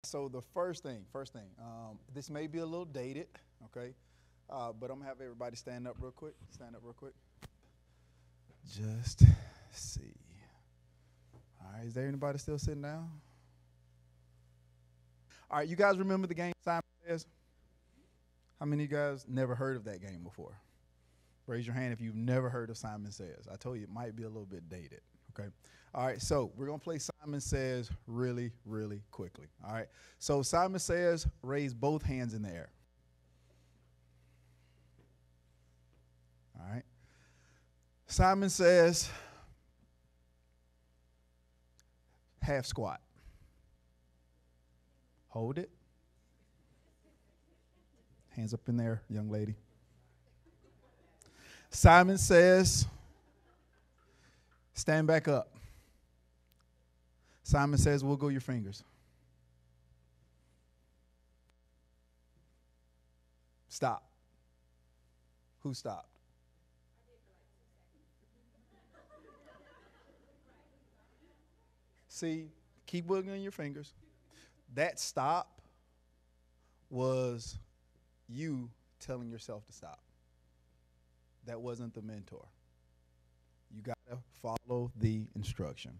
So the first thing, this may be a little dated, okay? But I'm gonna have everybody stand up real quick. Stand up real quick. Just see. All right, is there anybody still sitting down? All right, you guys remember the game Simon Says? How many of you guys never heard of that game before? Raise your hand if you've never heard of Simon Says. I told you it might be a little bit dated, okay? All right, so we're going to play Simon Says really, really quickly, all right? So Simon Says, raise both hands in the air. All right. Simon Says, half squat. Hold it. Hands up in there, young lady. Simon Says, stand back up. Simon Says, wiggle your fingers. Stop. Who stopped? See, keep wiggling your fingers. That stop was you telling yourself to stop. That wasn't the mentor. You got to follow the instruction.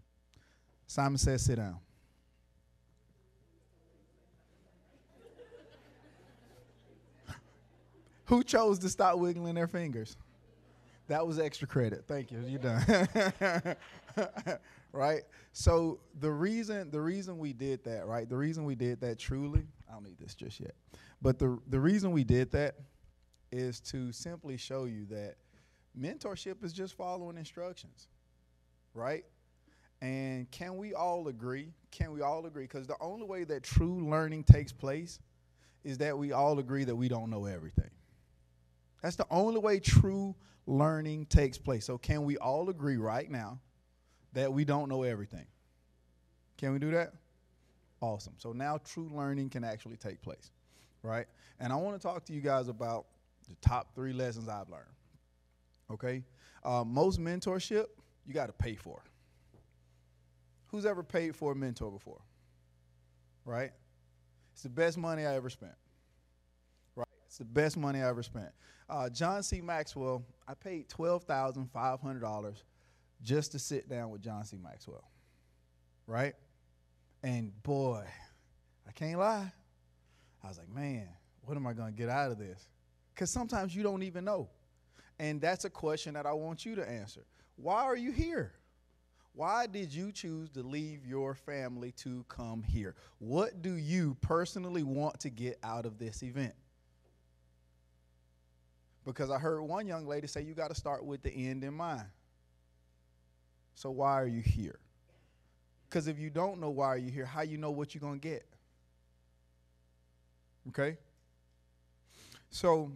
Simon Says, sit down. Who chose to stop wiggling their fingers? That was extra credit. Thank you. You're done. Right? So the reason we did that, right? The reason we did that truly, I don't need this just yet. But the reason we did that is to simply show you that mentorship is just following instructions, right? And can we all agree? Can we all agree? Because the only way that true learning takes place is that we all agree that we don't know everything. That's the only way true learning takes place. So can we all agree right now that we don't know everything? Can we do that? Awesome. So now true learning can actually take place, right? And I want to talk to you guys about the top 3 lessons I've learned, okay? Most mentorship, you got to pay for. Who's ever paid for a mentor before, right? It's the best money I ever spent, right? It's the best money I ever spent. John C. Maxwell, I paid $12,500 just to sit down with John C. Maxwell, right? And boy, I can't lie. I was like, man, what am I going to get out of this? Because sometimes you don't even know. And that's a question that I want you to answer. Why are you here? Why did you choose to leave your family to come here? What do you personally want to get out of this event? Because I heard one young lady say you got to start with the end in mind. So why are you here? Because if you don't know why you're here, how you know what you're going to get? Okay? So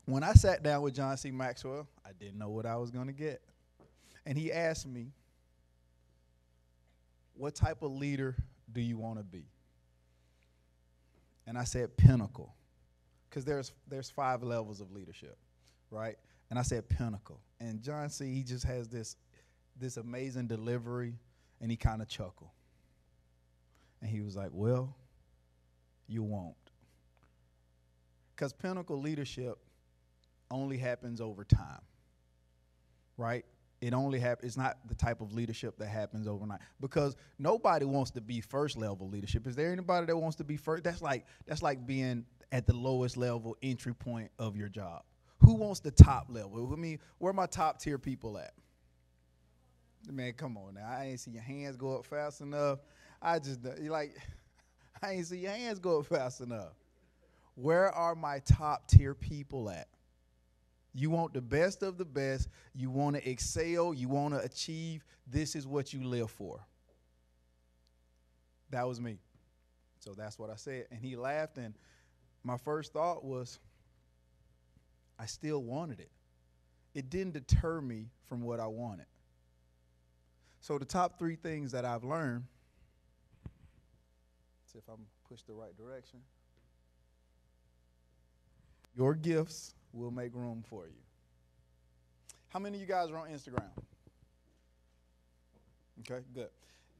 when I sat down with John C. Maxwell, I didn't know what I was going to get. And he asked me, what type of leader do you want to be? And I said, pinnacle. Because there's 5 levels of leadership, right? And I said, pinnacle. And John C., he just has this amazing delivery, and he kind of chuckled. And he was like, well, you won't. Because pinnacle leadership only happens over time, right? It only it's not the type of leadership that happens overnight, because nobody wants to be first level leadership. Is there anybody that wants to be first? That's like being at the lowest level entry point of your job. Who wants the top level? I mean, where are my top tier people at? Man, come on now. I ain't see your hands go up fast enough. I ain't see your hands go up fast enough. Where are my top tier people at? You want the best of the best. You want to excel. You want to achieve. This is what you live for. That was me. So that's what I said. And he laughed, and my first thought was, I still wanted it. It didn't deter me from what I wanted. So the top 3 things that I've learned, see if I'm pushed the right direction. Your gifts will make room for you. How many of you guys are on Instagram? Okay, good.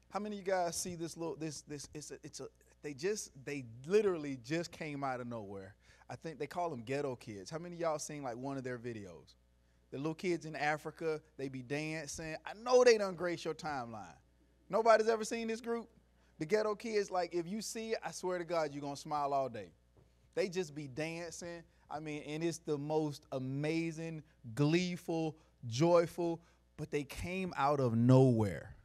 How many of you guys see this little it's a They literally just came out of nowhere. I think they call them ghetto kids. How many of y'all seen like one of their videos? The little kids in Africa, they be dancing. I know they done grace your timeline. Nobody's ever seen this group? The ghetto kids, like if you see it, I swear to God, you're going to smile all day. They just be dancing. I mean, and it's the most amazing, gleeful, joyful, but they came out of nowhere.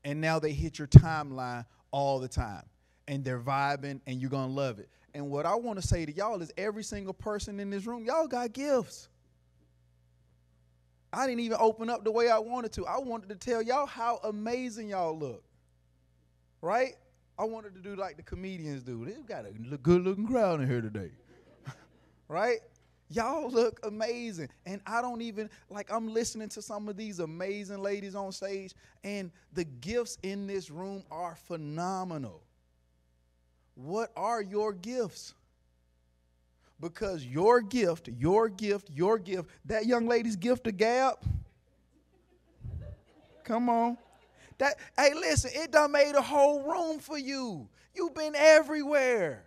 And now they hit your timeline all the time. And they're vibing, and you're going to love it. And what I want to say to y'all is every single person in this room, y'all got gifts. I didn't even open up the way I wanted to. I wanted to tell y'all how amazing y'all look. Right? I wanted to do like the comedians do. They've got a good-looking crowd in here today. Right? Y'all look amazing. And I don't even, like I'm listening to some of these amazing ladies on stage, and the gifts in this room are phenomenal. What are your gifts? Because your gift, that young lady's gift of gab, come on. Hey, listen, it done made a whole room for you. You've been everywhere.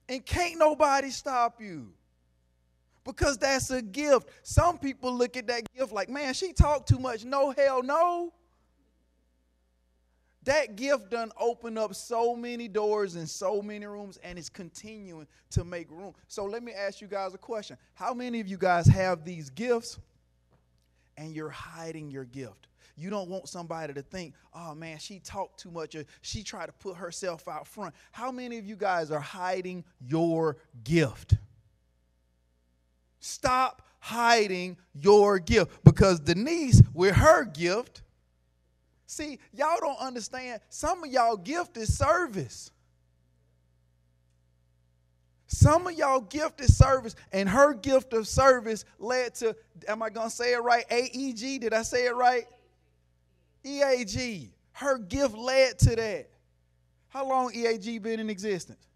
And can't nobody stop you. Because that's a gift. Some people look at that gift like, man, she talk too much. No, hell no. That gift done opened up so many doors and so many rooms, and it's continuing to make room. So let me ask you guys a question. How many of you guys have these gifts and you're hiding your gift? You don't want somebody to think, oh, man, she talked too much, or she tried to put herself out front. How many of you guys are hiding your gift? Stop hiding your gift, because Denise, with her gift, see, y'all don't understand. Some of y'all gift is service. Some of y'all gift is service, and her gift of service led to, am I going to say it right? AEG, did I say it right? EAG. Her gift led to that. How long EAG been in existence?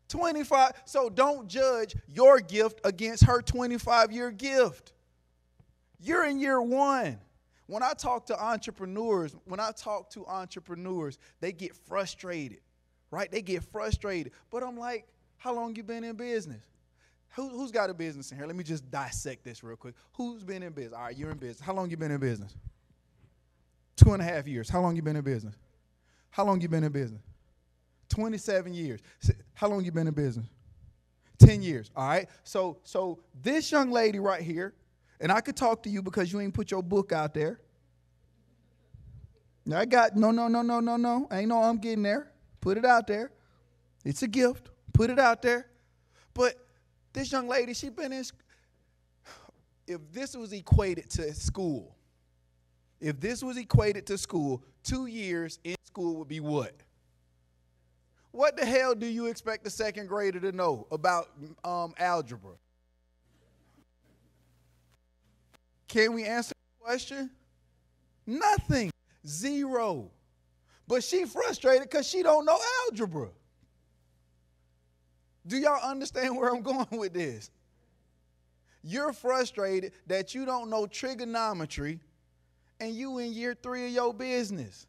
25. So don't judge your gift against her 25-year gift. You're in year one. When I talk to entrepreneurs, they get frustrated, right? They get frustrated. But I'm like, how long you been in business? Who's got a business in here? Let me just dissect this real quick. Who's been in business? All right, you're in business. How long you been in business? 2.5 years. How long you been in business? How long you been in business? 27 years. How long you been in business? 10 years. All right. So this young lady right here, and I could talk to you because you ain't put your book out there. I got, no. Ain't no I'm getting there. Put it out there. It's a gift. Put it out there. But this young lady, she been in, if this was equated to school, 2 years in school would be what? What the hell do you expect a second grader to know about algebra? Can we answer the question? Nothing. Zero. But she frustrated because she don't know algebra. Do y'all understand where I'm going with this? You're frustrated that you don't know trigonometry and you in year 3 of your business.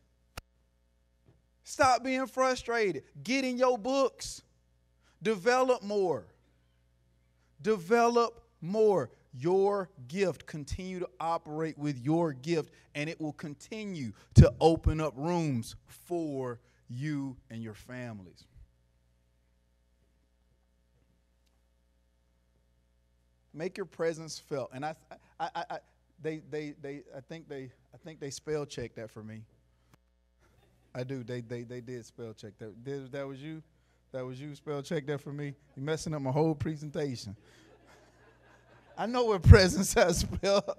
Stop being frustrated. Get in your books. Develop more. Develop more. Your gift. Continue to operate with your gift, and it will continue to open up rooms for you and your families. Make your presence felt. And I think they spell checked that for me. I do. They did spell check that. That was you? That was you spell check that for me? You're messing up my whole presentation. I know what presence I spell.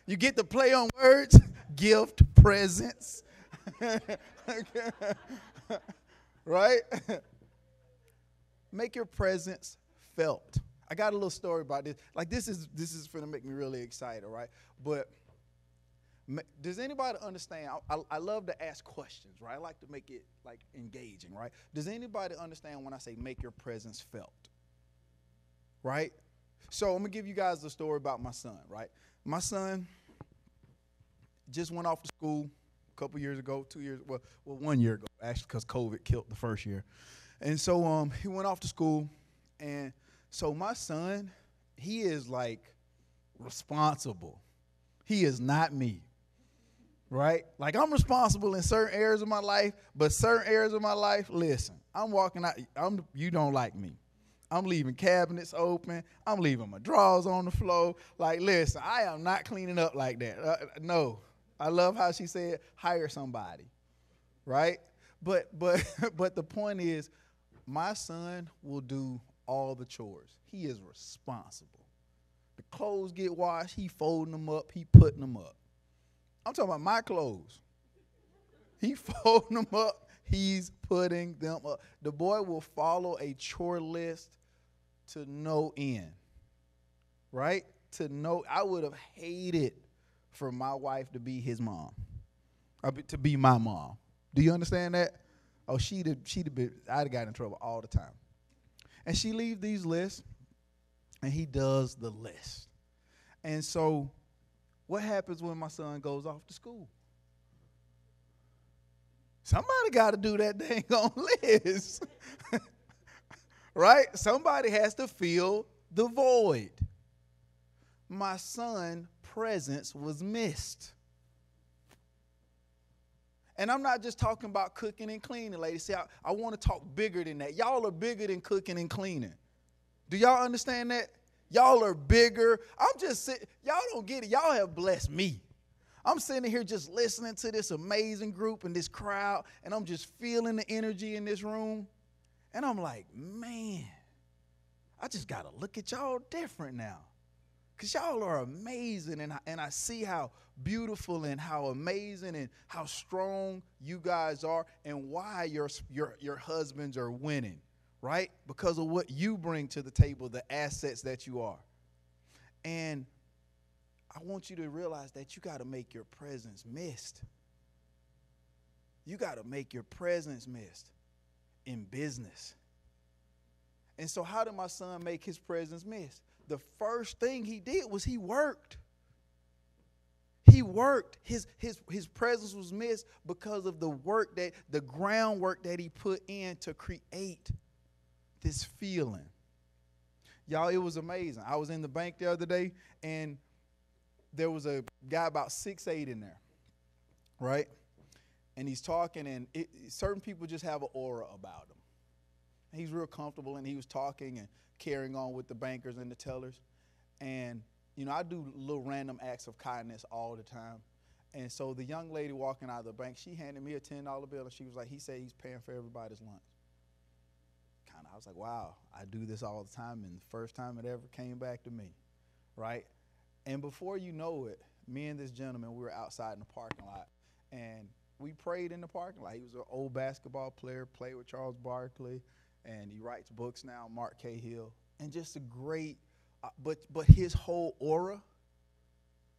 You get to play on words. Gift, presence. Right? Make your presence felt. I got a little story about this. Like this is going to make me really excited, right? But does anybody understand? I love to ask questions, right? I like to make it like engaging, right? Does anybody understand when I say make your presence felt? Right? So I'm going to give you guys a story about my son, right? My son just went off to school couple years ago, 2 years, well 1 year ago, actually, because COVID killed the first year. And so he went off to school, and so my son, he is like responsible. He is not me, right? Like I'm responsible in certain areas of my life, but certain areas of my life, listen, I'm walking out, you don't like me. I'm leaving cabinets open. I'm leaving my drawers on the floor. Like, listen, I am not cleaning up like that. No. I love how she said, hire somebody, right? But but the point is, my son will do all the chores. He is responsible. The clothes get washed, he folding them up, he putting them up. I'm talking about my clothes. He folding them up, he's putting them up. The boy will follow a chore list to no end, right? I would have hated for my wife to be his mom, to be my mom. Do you understand that? Oh, I'd have got in trouble all the time. And she leaves these lists, and he does the list. And so what happens when my son goes off to school? Somebody got to do that dang on list. Right? Somebody has to fill the void. My son's presence was missed. And I'm not just talking about cooking and cleaning, ladies. See, I want to talk bigger than that. Y'all are bigger than cooking and cleaning. Do y'all understand that? Y'all are bigger. Y'all don't get it. Y'all have blessed me. I'm sitting here just listening to this amazing group and this crowd, and I'm just feeling the energy in this room. And I'm like, man, I just got to look at y'all different now. Because y'all are amazing, and I see how beautiful and how amazing and how strong you guys are, and why your husbands are winning, right? Because of what you bring to the table, the assets that you are. And I want you to realize that you got to make your presence missed. You got to make your presence missed in business. And so how did my son make his presence missed? The first thing he did was he worked. He worked. His presence was missed because of the groundwork that he put in to create this feeling. Y'all, it was amazing. I was in the bank the other day, and there was a guy about 6'8" in there, right? And he's talking, and certain people just have an aura about them. He's real comfortable, and he was talking and carrying on with the bankers and the tellers. And, I do little random acts of kindness all the time. And so the young lady walking out of the bank, she handed me a $10 bill, and she was like, he said he's paying for everybody's lunch. I was like, wow, I do this all the time, and the first time it ever came back to me, right? And before you know it, me and this gentleman, we were outside in the parking lot, and we prayed in the parking lot. He was an old basketball player, played with Charles Barkley, and he writes books now, Mark Cahill, and just a great, but his whole aura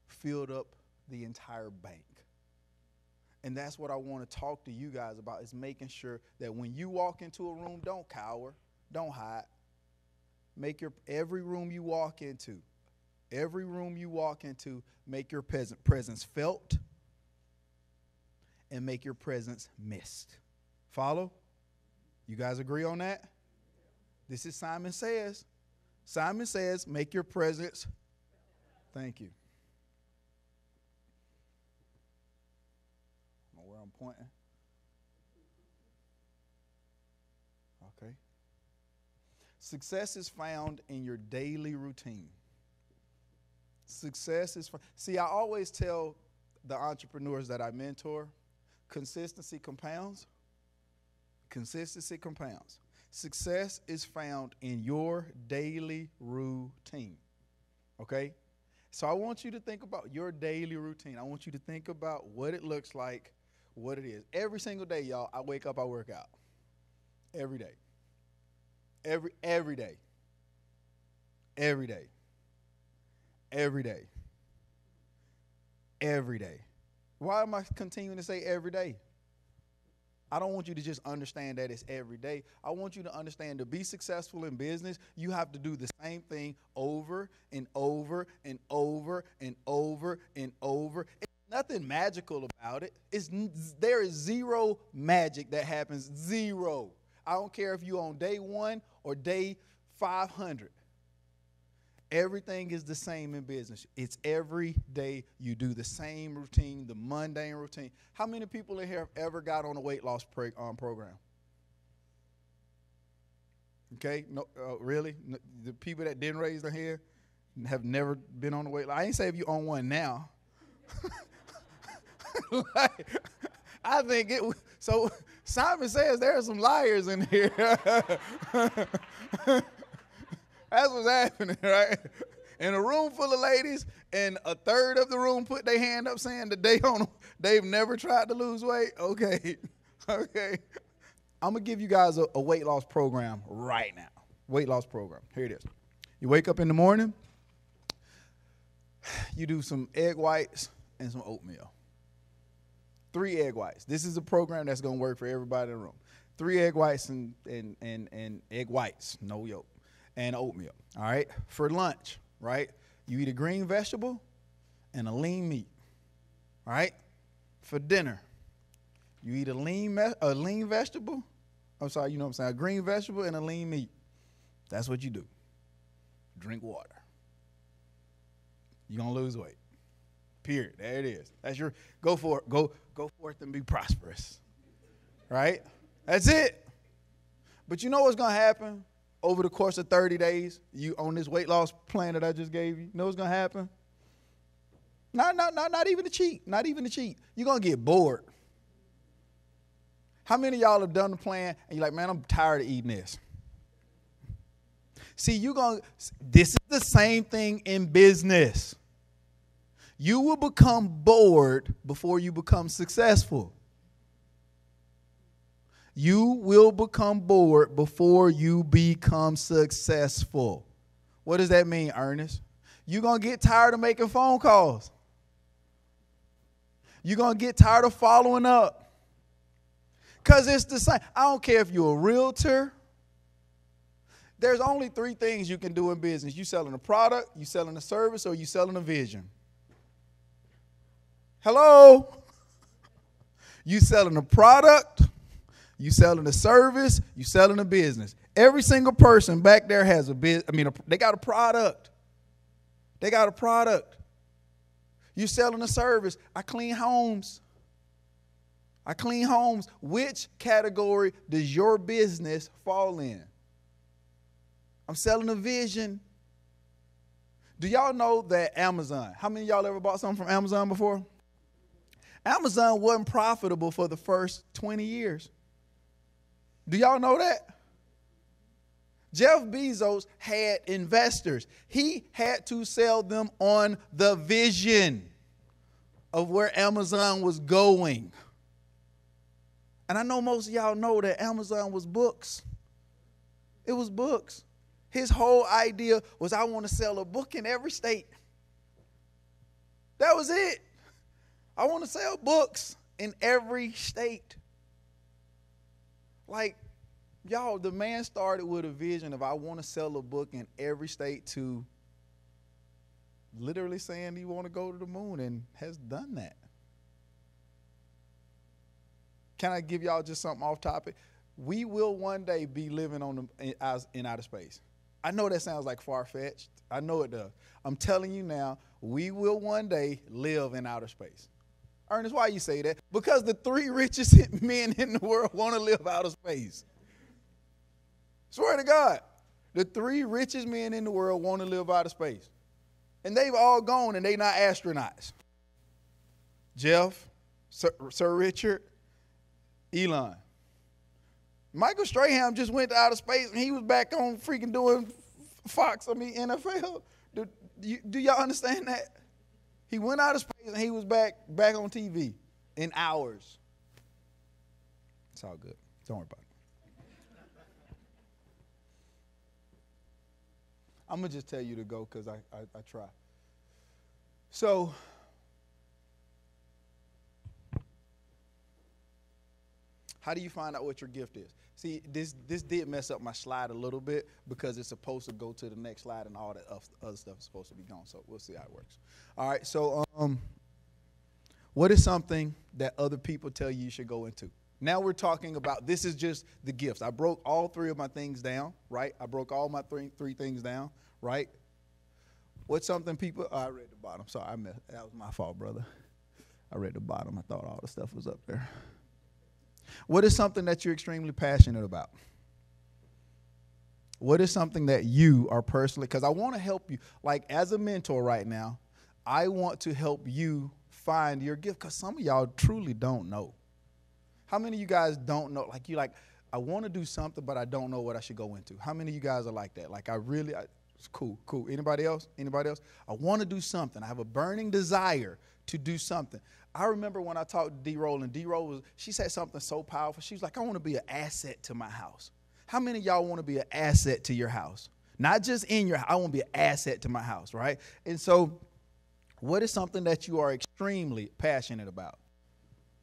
filled up the entire bank. And that's what I want to talk to you guys about, is making sure that when you walk into a room, don't cower, don't hide. Every room you walk into, make your presence felt, and make your presence missed. Follow? You guys agree on that? This is Simon Says. Simon Says, make your presence. Thank you. I don't know where I'm pointing. Okay. Success is found in your daily routine. See, I always tell the entrepreneurs that I mentor, consistency compounds. Consistency compounds. Success is found in your daily routine. Okay? So I want you to think about your daily routine. I want you to think about what it looks like, what it is. Every single day, y'all, I wake up, I work out. Every day. Every day. Every day. Every day. Every day. Why am I continuing to say every day? I don't want you to just understand that it's every day. I want you to understand, to be successful in business, you have to do the same thing over and over and over and over and over. And Nothing magical about it. There is zero magic that happens. Zero. I don't care if you're on day 1 or day 500. Everything is the same in business. It's every day you do the same routine, the mundane routine. How many people in here have ever got on a weight loss program? Okay, no, really? No, the people that didn't raise their hand have never been on a weight loss. I ain't say if you're on one now. Like, I think it. So Simon says there are some liars in here. That's what's happening, right? In a room full of ladies, and a third of the room put their hand up saying that they've never tried to lose weight. Okay, okay. I'm gonna give you guys a weight loss program right now. Weight loss program. Here it is. You wake up in the morning. You do some egg whites and some oatmeal. 3 egg whites. This is a program that's gonna work for everybody in the room. 3 egg whites and egg whites, no yolk, and oatmeal. All right. For lunch, right? You eat a green vegetable and a lean meat. All right. For dinner, you eat a lean vegetable. I'm sorry, you know what I'm saying? A green vegetable and a lean meat. That's what you do. Drink water. You're gonna lose weight. Period. There it is. That's your go for it. Go forth and be prosperous. Right? That's it. But you know what's gonna happen over the course of 30 days? You on this weight loss plan that I just gave you. You know what's gonna happen? Not even the cheat. Not even the cheat. You're gonna get bored. How many of y'all have done the plan and you're like, man, I'm tired of eating this? See, this is the same thing in business. You will become bored before you become successful. You will become bored before you become successful. What does that mean, Ernest? You're going to get tired of making phone calls. You're going to get tired of following up. Because it's the same. I don't care if you're a realtor. There's only 3 things you can do in business. You selling a product, you selling a service, or you selling a vision. Hello? You selling a product, you selling a service, you selling a business. Every single person back there has a business. They got a product. They got a product. You selling a service. I clean homes. I clean homes. Which category does your business fall in? I'm selling a vision. Do y'all know that Amazon, how many of y'all ever bought something from Amazon before? Amazon wasn't profitable for the first 20 years. Do y'all know that? Jeff Bezos had investors. He had to sell them on the vision of where Amazon was going. And I know most of y'all know that Amazon was books. It was books. His whole idea was, I want to sell a book in every state. That was it. I want to sell books in every state. Like, y'all, the man started with a vision of, I want to sell a book in every state, to literally saying he want to go to the moon, and has done that. Can I give y'all just something off topic? We will one day be living in outer space. I know that sounds like far-fetched. I know it does. I'm telling you now, we will one day live in outer space. Ernest, why you say that? Because the 3 richest men in the world want to live outer space. Swear to God. The 3 richest men in the world want to live outer space. And they've all gone, and they not astronauts. Jeff, Sir Richard, Elon. Michael Strahan just went to outer space, and he was back on freaking doing NFL. Do y'all understand that? He went out of space, and he was back on TV in hours. It's all good. Don't worry about it. I'm going to just tell you to go because I try. So, how do you find out what your gift is? See, this did mess up my slide a little bit because it's supposed to go to the next slide and all that other stuff is supposed to be gone. So we'll see how it works. All right, so What is something that other people tell you should go into? Now we're talking about, this is just the gifts. I broke all three of my things down, right? I broke all my three things down, right? What's something people, I read the bottom. Sorry, that was my fault, brother. I read the bottom. I thought all the stuff was up there. What is something that you're extremely passionate about? What is something that you are personally, because I want to help you, like as a mentor right now, I want to help you find your gift, because some of y'all truly don't know. How many of you guys don't know? Like, I want to do something, but I don't know what I should go into. How many of you guys are like that? Like, it's cool. Anybody else? I want to do something. I have a burning desire to do something. I remember when I talked to D-Roll, and D-Roll she said something so powerful. She was like, I want to be an asset to my house. How many of y'all want to be an asset to your house? Not just in your house. I want to be an asset to my house, right? And so what is something that you are extremely passionate about?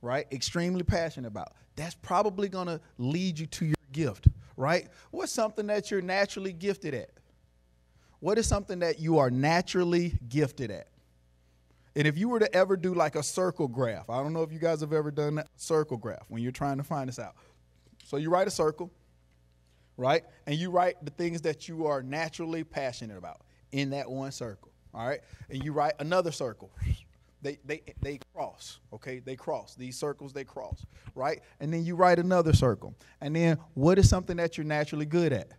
Right? Extremely passionate about. That's probably going to lead you to your gift, right? What's something that you're naturally gifted at? What is something that you are naturally gifted at? And if you were to ever do like a circle graph, I don't know if you guys have ever done that circle graph when you're trying to find this out. So you write a circle, right? And you write the things that you are naturally passionate about in that one circle, all right? And you write another circle. They cross, okay? They cross. These circles, they cross, right? And then you write another circle. And then what is something that you're naturally good at?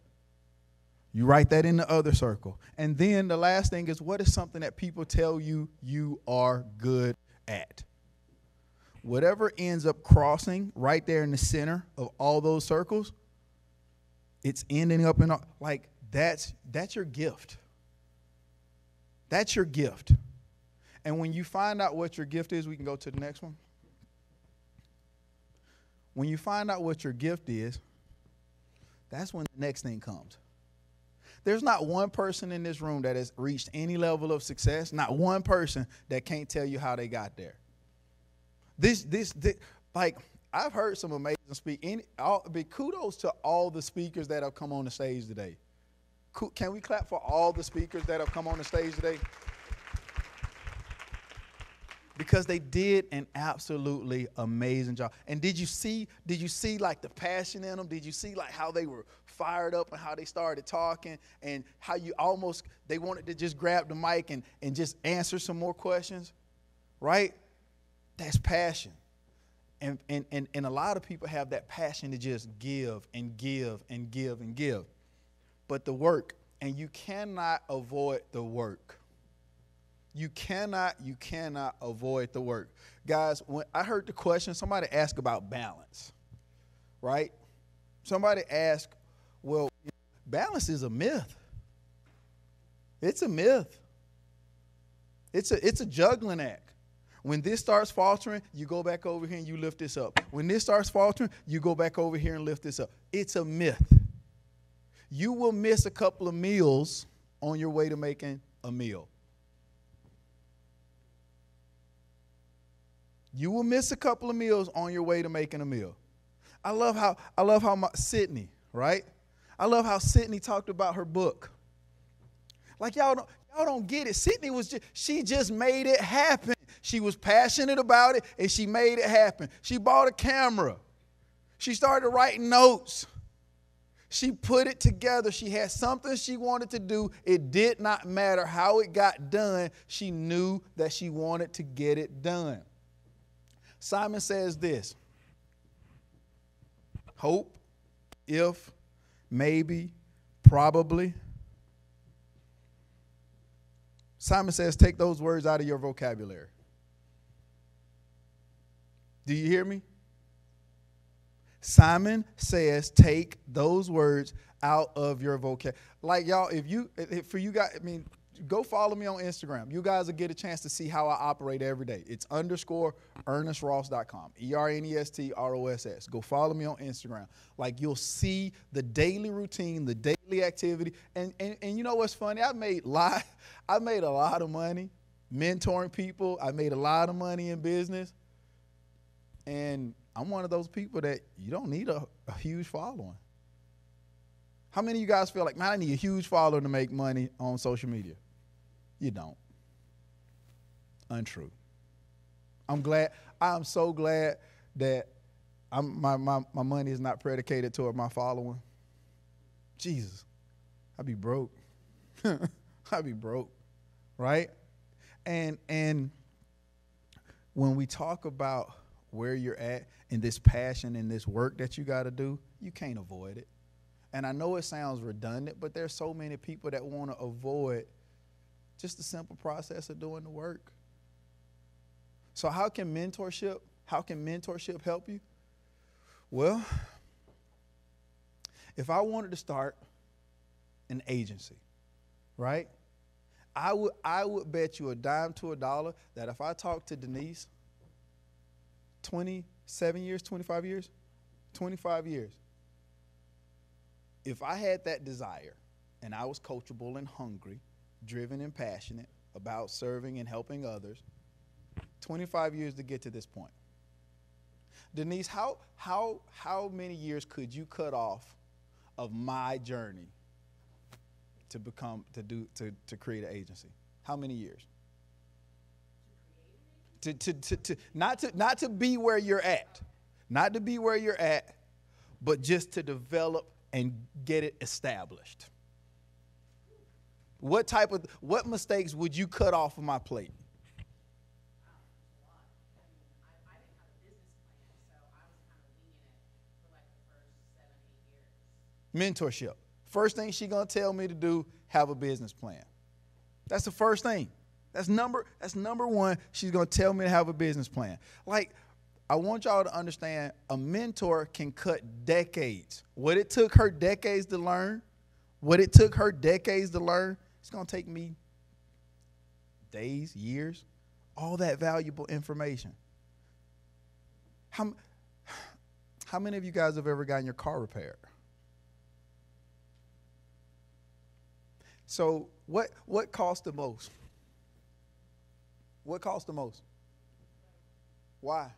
You write that in the other circle. And then the last thing is, what is something that people tell you you are good at? Whatever ends up crossing right there in the center of all those circles, it's ending up in, like, that's your gift. That's your gift. And when you find out what your gift is, we can go to the next one. When you find out what your gift is, that's when the next thing comes. There's not one person in this room that has reached any level of success, not one person that can't tell you how they got there. This like, I've heard some amazing kudos to all the speakers that have come on the stage today. Can we clap for all the speakers that have come on the stage today? Because they did an absolutely amazing job. And did you see like the passion in them? Did you see like how they were fired up and how they started talking and how they wanted to just grab the mic and just answer some more questions, right? That's passion. And a lot of people have that passion to just give and give and give and give. But the work, and you cannot avoid the work. You cannot avoid the work. Guys, when I heard the question, somebody asked about balance, right? Somebody asked, well, balance is a myth. It's a myth. It's a juggling act. When this starts faltering, you go back over here and you lift this up. When this starts faltering, you go back over here and lift this up. It's a myth. You will miss a couple of meals on your way to making a meal. You will miss a couple of meals on your way to making a meal. I love how Sydney, right? I love how Sydney talked about her book. Like, y'all don't get it. Sydney she just made it happen. She was passionate about it, and she made it happen. She bought a camera. She started writing notes. She put it together. She had something she wanted to do. It did not matter how it got done. She knew that she wanted to get it done. Simon says this: hope, if, maybe, probably. Simon says take those words out of your vocabulary. Do you hear me? Simon says take those words out of your vocabulary. Like, y'all, for you guys, go follow me on Instagram. You guys will get a chance to see how I operate every day. It's _ErnestRoss.com. ERNESTROSS. Go follow me on Instagram. Like, you'll see the daily routine, the daily activity. And you know what's funny? I made a lot of money mentoring people. I made a lot of money in business. And I'm one of those people that you don't need a huge following. How many of you guys feel like, man, I need a huge follower to make money on social media? You don't. Untrue. I'm glad. I'm so glad that my money is not predicated toward my following. Jesus, I'd be broke. I'd be broke, right? And when we talk about where you're at and this passion and this work that you got to do, you can't avoid it. And I know it sounds redundant, but there's so many people that want to avoid just the simple process of doing the work. So how can mentorship help you? Well, if I wanted to start an agency, right? I would bet you a dime to a dollar that if I talk to Denise 25 years, if I had that desire and I was coachable and hungry, driven and passionate about serving and helping others, 25 years to get to this point. Denise, how many years could you cut off of my journey to create an agency? How many years? Not to be where you're at. Not to be where you're at, but just to develop and get it established. What mistakes would you cut off of my plate? Mentorship. First thing she's gonna tell me to do, have a business plan. That's the first thing. That's number one. She's gonna tell me to have a business plan. Like, I want y'all to understand, a mentor can cut decades. What it took her decades to learn, it's gonna take me days, years, all that valuable information. How many of you guys have ever gotten your car repaired? So what costs the most? What costs the most? Why?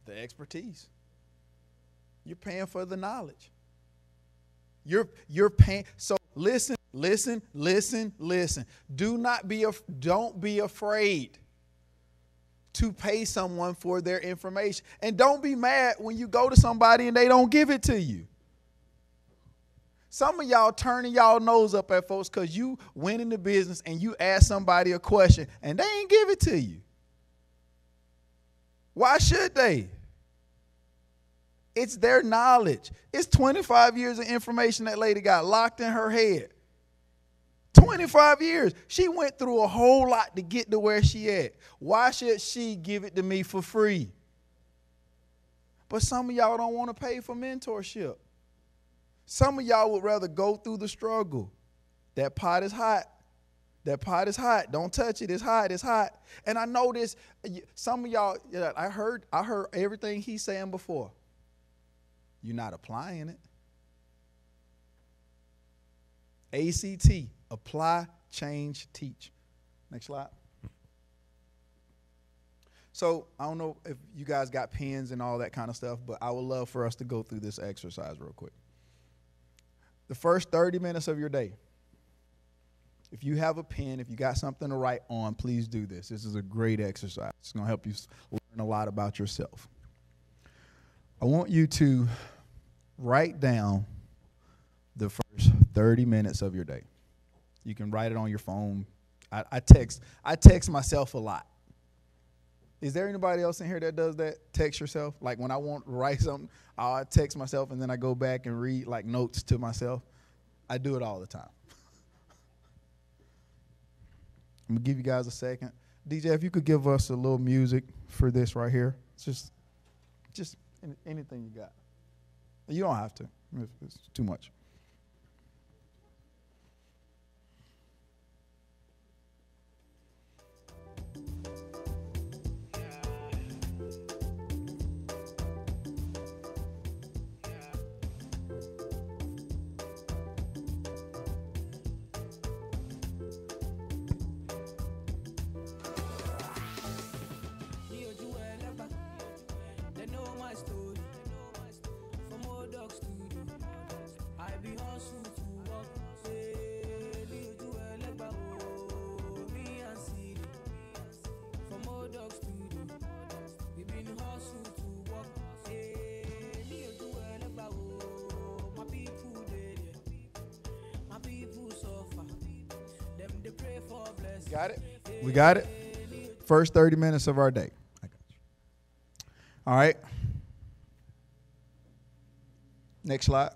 The expertise. You're paying for the knowledge. You're paying. So listen. Don't be afraid to pay someone for their information. And don't be mad when you go to somebody and they don't give it to you. Some of y'all turning y'all nose up at folks because you went into business and you asked somebody a question and they ain't give it to you. Why should they? It's their knowledge. It's 25 years of information that lady got locked in her head. 25 years. She went through a whole lot to get to where she at. Why should she give it to me for free? But some of y'all don't want to pay for mentorship. Some of y'all would rather go through the struggle. That pot is hot. Don't touch it. It's hot. And I know this. Some of y'all, I heard everything he's saying before. You're not applying it. ACT, apply, change, teach. Next slide. So I don't know if you guys got pens and all that kind of stuff, but I would love for us to go through this exercise real quick. The first 30 minutes of your day, if you have a pen, if you got something to write on, please do this. This is a great exercise. It's going to help you learn a lot about yourself. I want you to write down the first 30 minutes of your day. You can write it on your phone. I text myself a lot. Is there anybody else in here that does that? Text yourself? Like when I want to write something, I text myself and then I go back and read like notes to myself. I do it all the time. I'm going to give you guys a second. DJ, if you could give us a little music for this right here. It's just anything you got. You don't have to. It's too much. Got it? We got it? First 30 minutes of our day. I got you. All right. Next slide.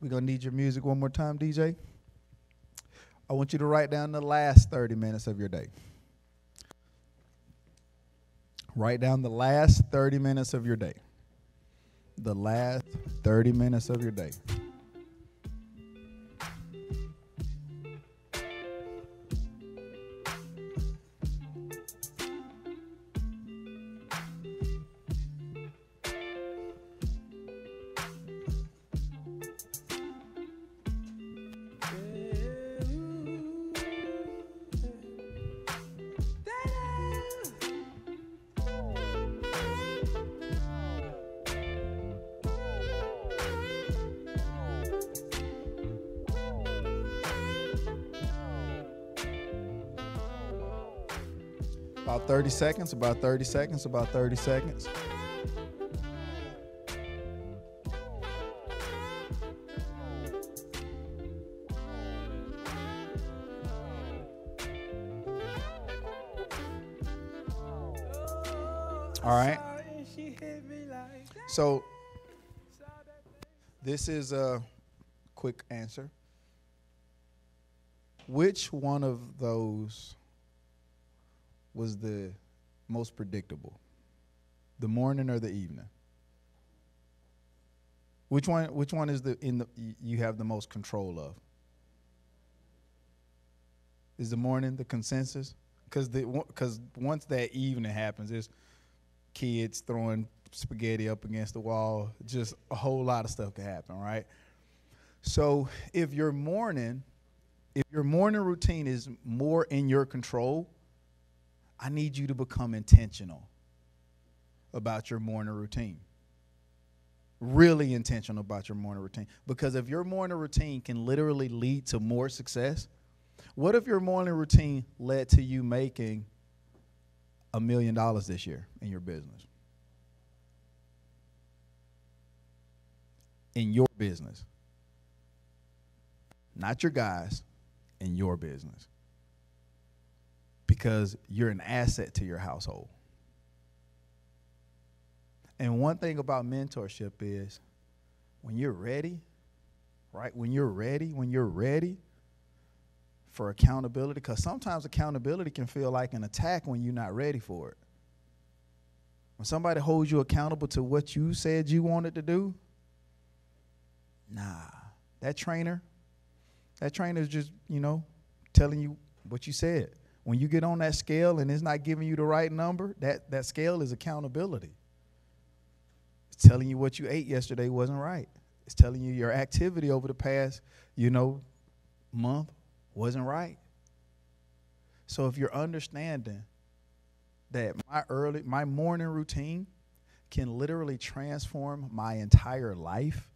We're going to need your music one more time, DJ. I want you to write down the last 30 minutes of your day. Write down the last 30 minutes of your day. The last 30 minutes of your day. About 30 seconds, about 30 seconds, about 30 seconds. All right. So this is a quick answer. Which one of those was the most predictable? The morning or the evening? Which one is you have the most control of? Is the morning the consensus? Because once that evening happens, there's kids throwing spaghetti up against the wall. Just a whole lot of stuff can happen, right? So if your morning routine is more in your control, I need you to become intentional about your morning routine. Really intentional about your morning routine. Because if your morning routine can literally lead to more success, what if your morning routine led to you making $1 million this year in your business? In your business. Not your guys, in your business. Because you're an asset to your household. And one thing about mentorship is when you're ready, right? When you're ready for accountability, because sometimes accountability can feel like an attack when you're not ready for it. When somebody holds you accountable to what you said you wanted to do, that trainer's just, telling you what you said. When you get on that scale and it's not giving you the right number, that scale is accountability. It's telling you what you ate yesterday wasn't right. It's telling you your activity over the past, month wasn't right. So if you're understanding that my morning routine can literally transform my entire life,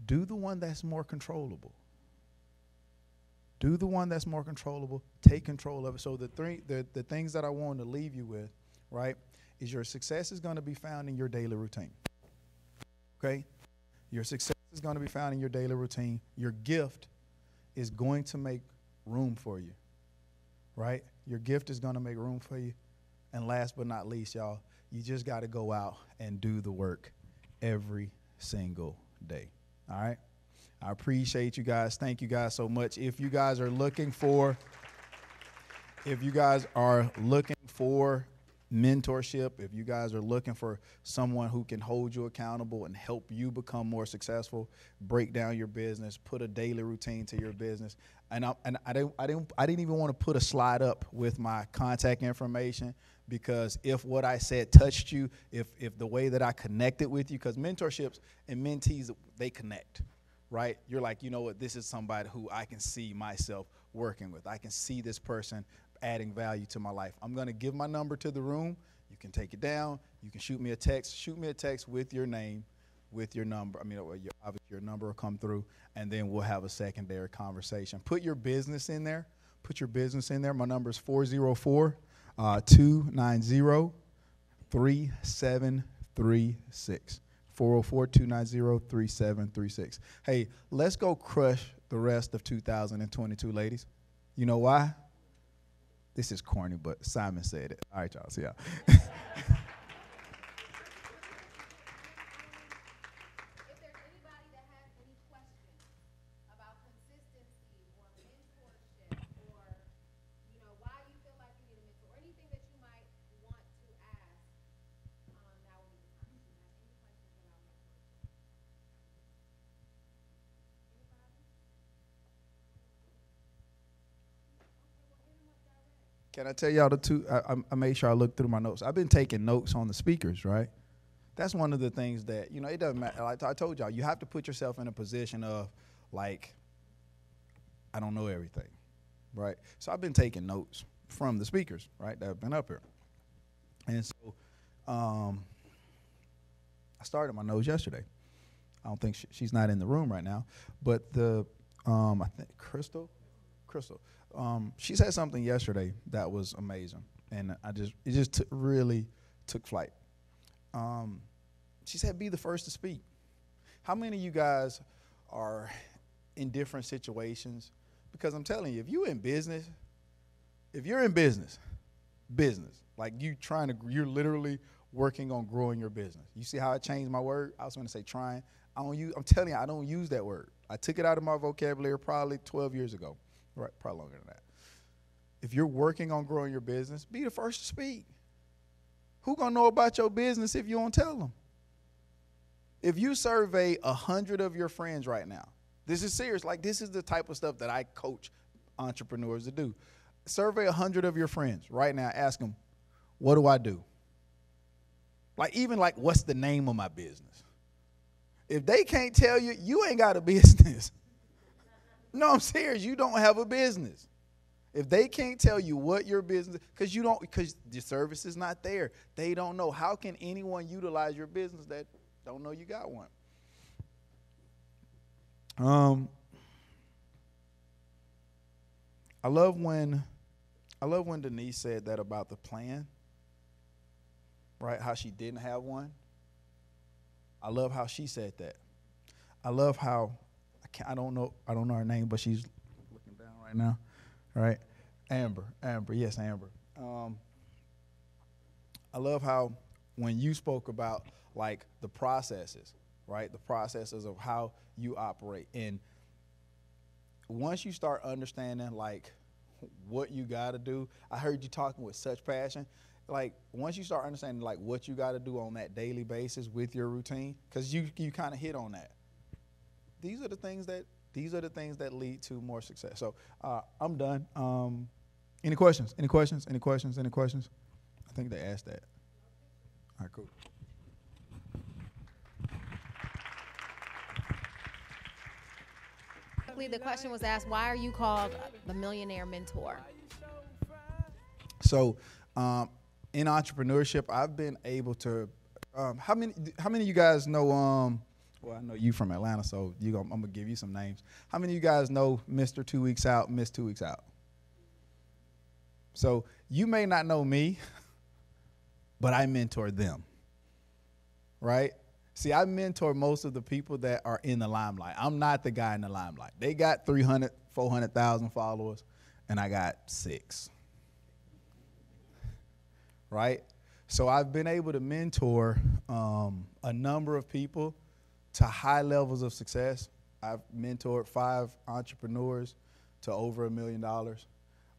do the one that's more controllable. Do the one that's more controllable. Take control of it. So the things that I want to leave you with, right, is your success is going to be found in your daily routine. Okay? Your success is going to be found in your daily routine. Your gift is going to make room for you, right? Your gift is going to make room for you. And last but not least, y'all, you just got to go out and do the work every single day, all right? I appreciate you guys. Thank you guys so much. If you guys are looking for mentorship, if you guys are looking for someone who can hold you accountable and help you become more successful, break down your business, put a daily routine to your business. And I didn't even want to put a slide up with my contact information, because if what I said touched you, if the way that I connected with you, because mentorships and mentees, they connect. Right? You're like, you know what, this is somebody who I can see myself working with. I can see this person adding value to my life. I'm going to give my number to the room. You can take it down. You can shoot me a text. Shoot me a text with your name, with your number. Obviously your number will come through, and then we'll have a secondary conversation. Put your business in there. My number is 404-290-3736. 404-290-3736. Hey, let's go crush the the rest of 2022, ladies. You know why? This is corny, but Simon said it. All right, y'all. See y'all. Can I tell y'all the two? I made sure I looked through my notes. I've been taking notes on the speakers, right? That's one of the things that, it doesn't matter. Like I told y'all, you have to put yourself in a position of, like, I don't know everything, right? So I've been taking notes from the speakers, right, that have been up here. And so I started my notes yesterday. I don't think she's not in the room right now, but I think Crystal, she said something yesterday that was amazing, and it just really took flight. She said, "Be the first to speak." How many of you guys are in different situations? Because I'm telling you, if you're in business, like you're literally working on growing your business. You see how I changed my word? I was going to say trying. I'm telling you, I don't use that word. I took it out of my vocabulary probably 12 years ago. Right, probably longer than that. If you're working on growing your business, be the first to speak. Who gonna know about your business if you don't tell them? If you survey 100 of your friends right now, this is serious. Like, this is the type of stuff that I coach entrepreneurs to do. Survey 100 of your friends right now. Ask them, what do I do? Like, what's the name of my business? If they can't tell you, you ain't got a business. No, I'm serious. You don't have a business. If they can't tell you what your business, because the service is not there. They don't know. How can anyone utilize your business that don't know you got one? I love when Denise said that about the plan, right? How she didn't have one. I love how she said that. I love how I don't know her name, but she's looking down right now, right? Amber, yes, Amber. I love how when you spoke about, like, the processes, right? The processes of how you operate, and once you start understanding, like, what you got to do, I heard you talking with such passion. Like, once you start understanding, like, what you got to do on that daily basis with your routine, because you kind of hit on that. These are the things that lead to more success. So I'm done. Any questions? I think they asked that. All right, cool. The question was asked, why are you called the Millionaire Mentor? So in entrepreneurship, I've been able to how many of you guys know well, I know you from Atlanta, so I'm going to give you some names. How many of you guys know Mr. 2 Weeks Out, Miss 2 Weeks Out? So you may not know me, but I mentor them, right? See, I mentor most of the people that are in the limelight. I'm not the guy in the limelight. They got 300, 400,000 followers, and I got 6, right? So I've been able to mentor a number of people to high levels of success. I've mentored 5 entrepreneurs to over $1 million.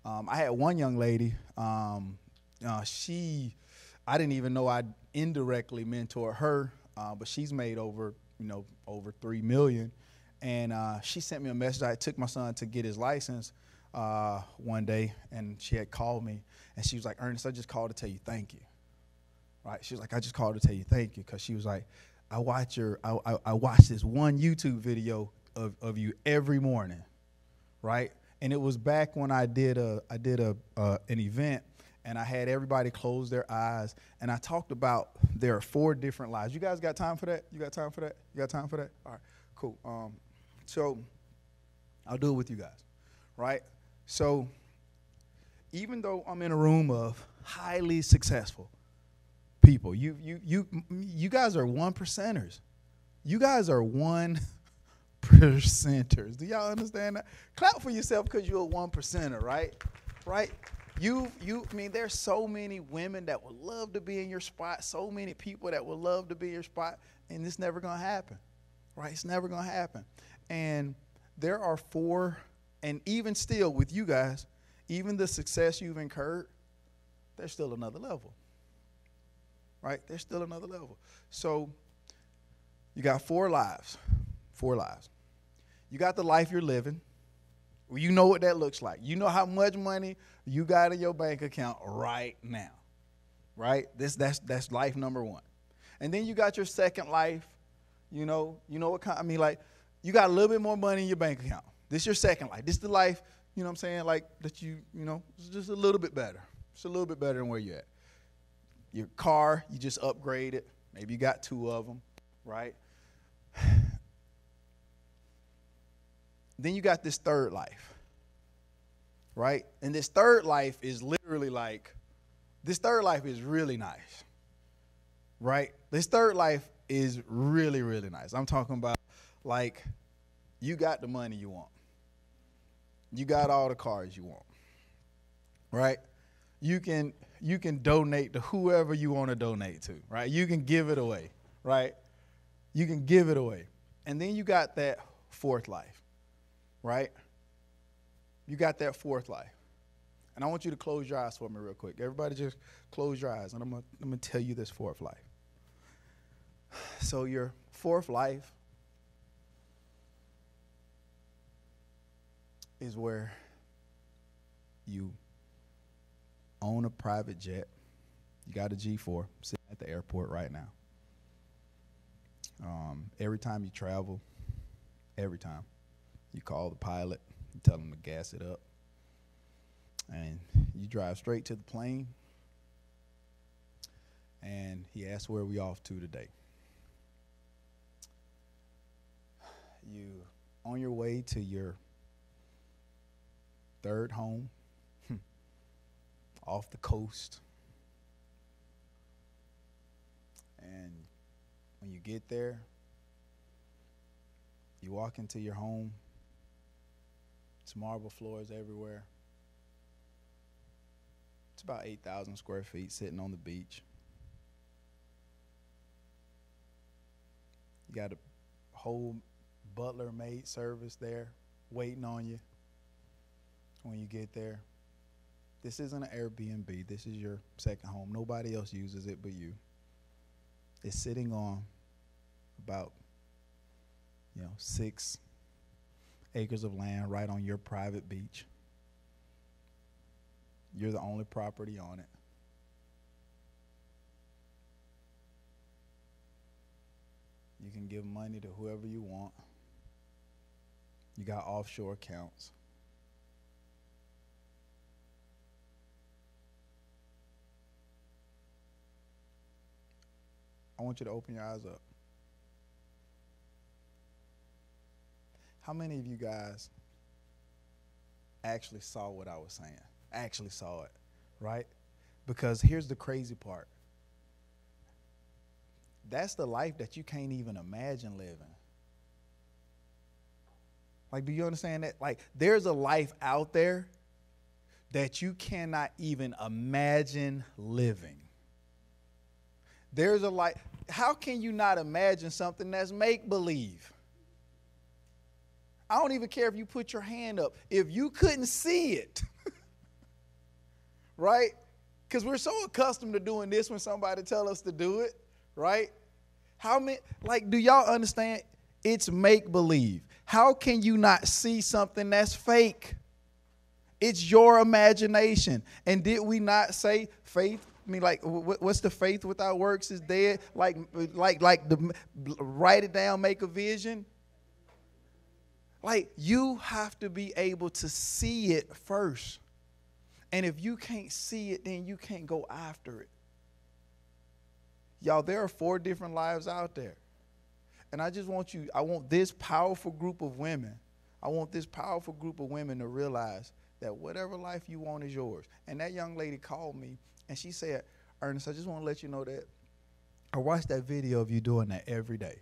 I had one young lady, I didn't even know I'd indirectly mentor her, but she's made over 3 million. And she sent me a message. I took my son to get his license one day, and she had called me, and she was like, "Ernest, I just called to tell you thank you." Right? She was like, "I just called to tell you thank you," because she was like, I watch this one YouTube video of you every morning, right? And it was back when I did an event, and I had everybody close their eyes, and I talked about there are 4 different lives. You guys got time for that? You got time for that? All right, cool. So I'll do it with you guys, right? So even though I'm in a room of highly successful people, you guys are 1%ers. You guys are 1%. percenters. Do y'all understand that? Clap for yourself because you're a 1%er, right? Right? I mean, there's so many women that would love to be in your spot, so many people that would love to be in your spot, and it's never going to happen, right? It's never going to happen. And there are 4, and even still with you guys, even the success you've incurred, there's still another level, right? There's still another level. So you got 4 lives, 4 lives. You got the life you're living. You know what that looks like. You know how much money you got in your bank account right now, right? That's life number 1. And then you got your second life. You know what kind? I mean, like, you got a little bit more money in your bank account. This is your second life. This is the life, you know what I'm saying, like that it's just a little bit better. It's a little bit better than where you're at. Your car, you just upgraded. Maybe you got 2 of them, right? Then you got this third life, right? And this third life is literally like, this third life is really nice, right? This third life is really, really nice. I'm talking about, like, you got the money you want. You got all the cars you want, right? You can donate to whoever you want to donate to, right? You can give it away, right? You can give it away. And then you got that fourth life. Right? You got that fourth life. And I want you to close your eyes for me real quick. Everybody just close your eyes, and I'm gonna tell you this fourth life. So your fourth life is where you own a private jet. You got a G4 sitting at the airport right now. Every time you travel, every time, you call the pilot, you tell him to gas it up, and you drive straight to the plane, and he asks where we off to today. You on your way to your third home, off the coast, and when you get there, you walk into your home. It's marble floors everywhere. It's about 8,000 square feet sitting on the beach. You got a whole butler maid service there waiting on you when you get there. This isn't an Airbnb. This is your second home. Nobody else uses it but you. It's sitting on about 6 acres of land right on your private beach. You're the only property on it. You can give money to whoever you want. You got offshore accounts. I want you to open your eyes up. How many of you guys actually saw what I was saying? Actually saw it, right? Because here's the crazy part. That's the life that you can't even imagine living. Like, do you understand that? Like, there's a life out there that you cannot even imagine living. There's a life. How can you not imagine something that's make-believe? I don't even care if you put your hand up. If you couldn't see it, right? Because we're so accustomed to doing this when somebody tell us to do it, right? How many, like, do y'all understand? It's make-believe. How can you not see something that's fake? It's your imagination. And did we not say faith? I mean, like, what's the faith without works is dead? Like the write it down, make a vision. Like, you have to be able to see it first. And if you can't see it, then you can't go after it. Y'all, there are 4 different lives out there. And I want this powerful group of women, to realize that whatever life you want is yours. And that young lady called me and she said, Ernest, I just want to let you know that I watched that video of you doing that every day.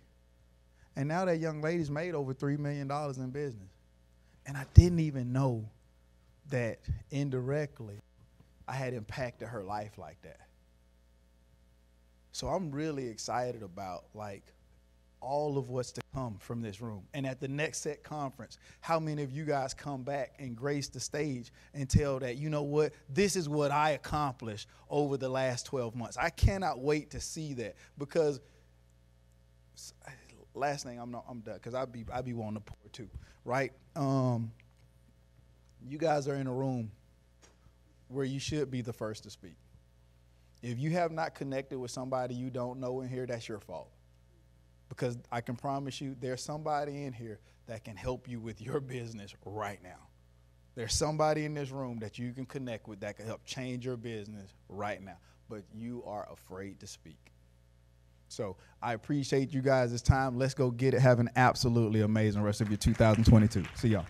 And now that young lady's made over $3 million in business. And I didn't even know that indirectly I had impacted her life like that. So I'm really excited about like all of what's to come from this room. And at the next set conference, how many of you guys come back and grace the stage and tell that, you know what, this is what I accomplished over the last 12 months. I cannot wait to see that, because last thing, I'm done, because I be wanting to pour too, right? You guys are in a room where you should be the first to speak. If you have not connected with somebody you don't know in here, that's your fault. Because I can promise you there's somebody in here that can help you with your business right now. There's somebody in this room that you can connect with that can help change your business right now. But you are afraid to speak. So I appreciate you guys' time. Let's go get it. Have an absolutely amazing rest of your 2022. See y'all.